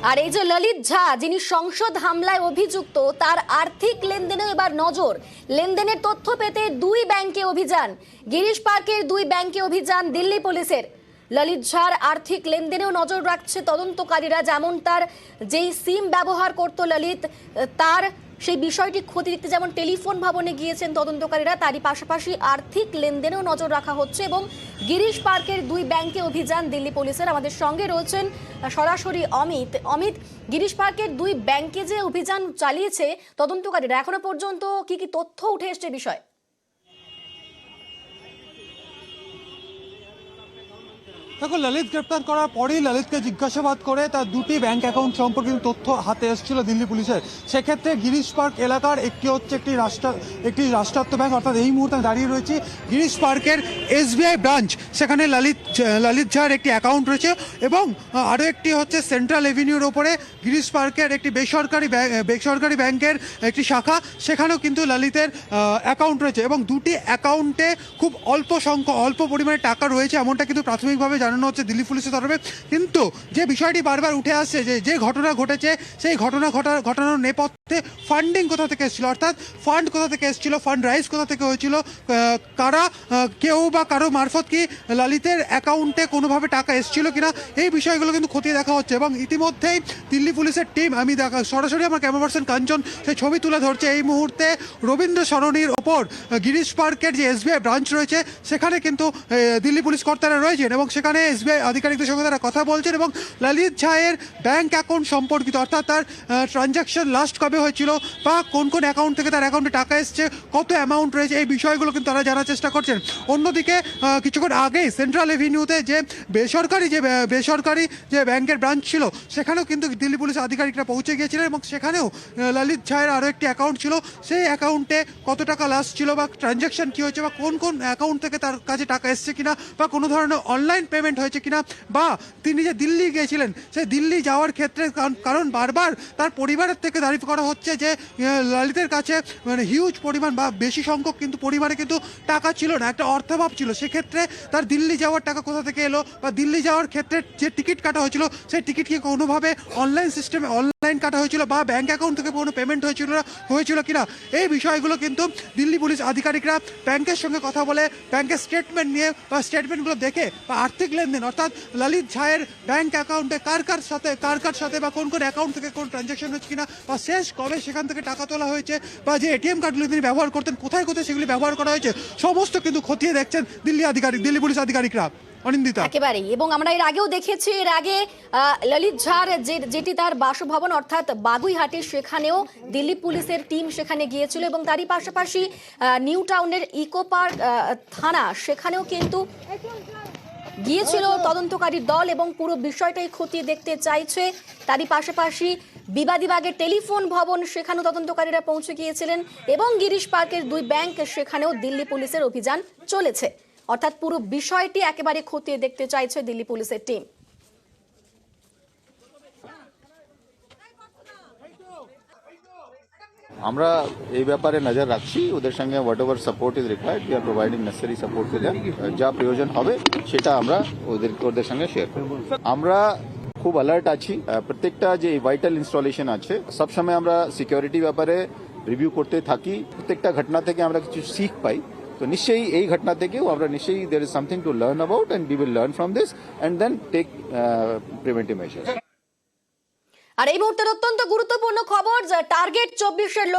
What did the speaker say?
আর এই যে ললিত ঝা যিনি সংসদ হামলায় অভিযুক্ত, তার আর্থিক লেনদেনে এবার নজর। লেনদেনের তথ্য পেতে দুই ব্যাংকে অভিযান, গিরিশ পার্কের দুই ব্যাংকে অভিযান দিল্লি পুলিশের। ললিত ঝার আর্থিক লেনদেনেও নজর রাখছে তদন্তকারীরা। যেমন তার যেই সিম ব্যবহার করত ললিত, তার সেই বিষয়টি খতিয়ে দেখতে যেমন টেলিফোন ভবনে গিয়েছেন তদন্তকারীরা, তারই পাশাপাশি আর্থিক লেনদেনেও নজর রাখা হচ্ছে। এবং গিরিশ পার্কের দুই ব্যাংকে অভিযান দিল্লি পুলিশের। আমাদের সঙ্গে রয়েছেন সরাসরি অমিত, গিরিশ পার্কের দুই ব্যাংকে যে অভিযান চালিয়েছে তদন্তকারীরা, এখনো পর্যন্ত কি কি তথ্য উঠে এসছে বিষয়? দেখো, ললিত গ্রেপ্তার করার পরেই ললিতকে জিজ্ঞাসাবাদ করে তার দুটি ব্যাংক অ্যাকাউন্ট সম্পর্কে তথ্য হাতে এসেছিল দিল্লি পুলিশের। সেক্ষেত্রে গিরিশ পার্ক এলাকার একটি হচ্ছে একটি রাষ্ট্রায়ত্ত ব্যাংক, অর্থাৎ এই মুহূর্তে দাঁড়িয়ে রয়েছে গিরিশ পার্কের SBI ব্রাঞ্চ। সেখানে ললিত ঝার একটি অ্যাকাউন্ট রয়েছে এবং আরও একটি হচ্ছে সেন্ট্রাল এভিনিউর ওপরে গিরিশ পার্কের একটি বেসরকারি ব্যাংকের একটি শাখা, সেখানেও কিন্তু ললিতের অ্যাকাউন্ট রয়েছে। এবং দুটি অ্যাকাউন্টে খুব অল্প পরিমাণে টাকা রয়েছে, এমনটা কিন্তু প্রাথমিকভাবে জানানো হচ্ছে দিল্লি পুলিশের তরফে। কিন্তু যে বিষয়টি বারবার উঠে আসছে, যে ঘটনা ঘটেছে, সেই ঘটনার নেপথ্যে ফান্ডিং কোথা থেকে এসেছিল, অর্থাৎ ফান্ড কোথা থেকে এসেছিল, ফান্ড রাইজ কোথা থেকে হয়েছিল, কেউ বা কারো মারফত কি ললিতের অ্যাকাউন্টে কোনোভাবে টাকা এসেছিল কিনা, এই বিষয়গুলো কিন্তু খতিয়ে দেখা হচ্ছে। এবং ইতিমধ্যেই দিল্লি পুলিশের টিম, আমি সরাসরি আমার ক্যামেরা পার্সন কাঞ্চন সেই ছবি তুলে ধরছে। এই মুহূর্তে রবীন্দ্র সরণির ওপর গিরিশ পার্কের যে SBI ব্রাঞ্চ রয়েছে, সেখানে কিন্তু দিল্লি পুলিশ কর্তারা রয়েছেন এবং সেখানে SBI আধিকারিকদের সঙ্গে তারা কথা বলছেন। এবং ললিত ঝায়ের ব্যাংক অ্যাকাউন্ট সম্পর্কিত, অর্থাৎ তার ট্রানজাকশন লাস্ট কবে হয়েছিল বা কোন কোন অ্যাকাউন্ট থেকে তার অ্যাকাউন্টে টাকা এসছে, কত অ্যামাউন্ট রয়েছে, এই বিষয়গুলো কিন্তু তারা জানার চেষ্টা করছেন। অন্যদিকে কিছুক্ষণ আগেই সেন্ট্রাল এভিনিউতে যে বেসরকারি যে ব্যাংকের ব্রাঞ্চ ছিল, সেখানেও কিন্তু দিল্লি পুলিশ আধিকারিকরা পৌঁছে গিয়েছিলেন এবং সেখানেও ললিত ঝায়ের আরও একটি অ্যাকাউন্ট ছিল। সেই অ্যাকাউন্টে কত টাকা লাস্ট ছিল বা ট্রানজাকশন কী হয়েছে বা কোন কোন অ্যাকাউন্ট থেকে তার কাছে টাকা এসছে কিনা বা কোনো ধরনের অনলাইন পেমেন্ট হয়েছে কিনা, বা তিনি যে দিল্লি গিয়েছিলেন, সেই দিল্লি যাওয়ার ক্ষেত্রে কারণ বারবার তার পরিবারের থেকে দাবি করা হচ্ছে যে ললিতের কাছে মানে হিউজ পরিমাণ বা বেশি সংখ্যক কিন্তু পরিবারে কিন্তু টাকা ছিল না, একটা অর্থাভাব ছিল। সেক্ষেত্রে তার দিল্লি যাওয়ার টাকা কোথা থেকে এলো, বা দিল্লি যাওয়ার ক্ষেত্রে যে টিকিট কাটা হয়েছিল, সেই টিকিট কি কোনোভাবে অনলাইন কাটা হয়েছিল বা ব্যাংক অ্যাকাউন্ট থেকে কোনো পেমেন্ট হয়েছিল কিনা, এই বিষয়গুলো কিন্তু দিল্লি পুলিশ আধিকারিকরা ব্যাংকের সঙ্গে কথা বলে ব্যাংকের স্টেটমেন্ট নিয়ে বা স্টেটমেন্টগুলো দেখে বা আর্থিক লেনদেন, অর্থাৎ ললিত ঝায়ের ব্যাংক অ্যাকাউন্টে কার সাথে বা কোন অ্যাকাউন্ট থেকে কোন ট্রানজাকশন হচ্ছে কিনা, বা শেষ কবে সেখান থেকে টাকা তোলা হয়েছে, বা যে ATM কার্ডগুলো তিনি ব্যবহার করতেন কোথায় সেগুলি ব্যবহার করা হয়েছে, সমস্ত কিন্তু খতিয়ে দেখছেন দিল্লি পুলিশ আধিকারিকরা। অনিন্দিতা, একেবারেই। এবং আমরা এর আগেও দেখেছি, এর আগে ললিত ঝার যেটি তার বাসভবন অর্থাৎ বাগুইহাটি, সেখানেও দিল্লি পুলিশের টিম সেখানে গিয়েছিল। এবং তারই পাশাপাশি নিউ টাউনের ইকো পার্ক থানা, সেখানেও কিন্তু গিয়েছিল তদন্তকারী দল এবং পুরো বিষয়টাই খতিয়ে দেখতে চাইছে। তারই পাশাপাশি বিবাদীবাগের টেলিফোন ভবন, সেখানেও তদন্তকারীরা পৌঁছে গিয়েছিলেন। এবং গিরিশ পার্কের দুই ব্যাংক, সেখানেও দিল্লি পুলিশের অভিযান চলেছে। অর্থাৎ পুরো বিষয়টি একেবারে খতিয়ে দেখতে চাইছে দিল্লি পুলিশের টিম। আমরা এই ব্যাপারে নজর রাখছি, ওদের সঙ্গে what ever support is required we are providing necessary support to them. যা প্রয়োজন হবে সেটা আমরা ওদের সঙ্গে শেয়ার করব। আমরা খুব অ্যালার্ট আছি। প্রত্যেকটা যে ভাইটাল ইনস্টলেশন আছে, সবসময় আমরা সিকিউরিটি ব্যাপারে রিভিউ করতে থাকি। প্রত্যেকটা ঘটনা থেকে আমরা কিছু শিখ পাই। তো নিশ্চয়ই এই ঘটনা থেকেও আমরা নিশ্চয়ই there is something to learn about and we will learn from this and then take preventive measures. আর এই মুহূর্তের অত্যন্ত গুরুত্বপূর্ণ খবর, টার্গেট 24-এর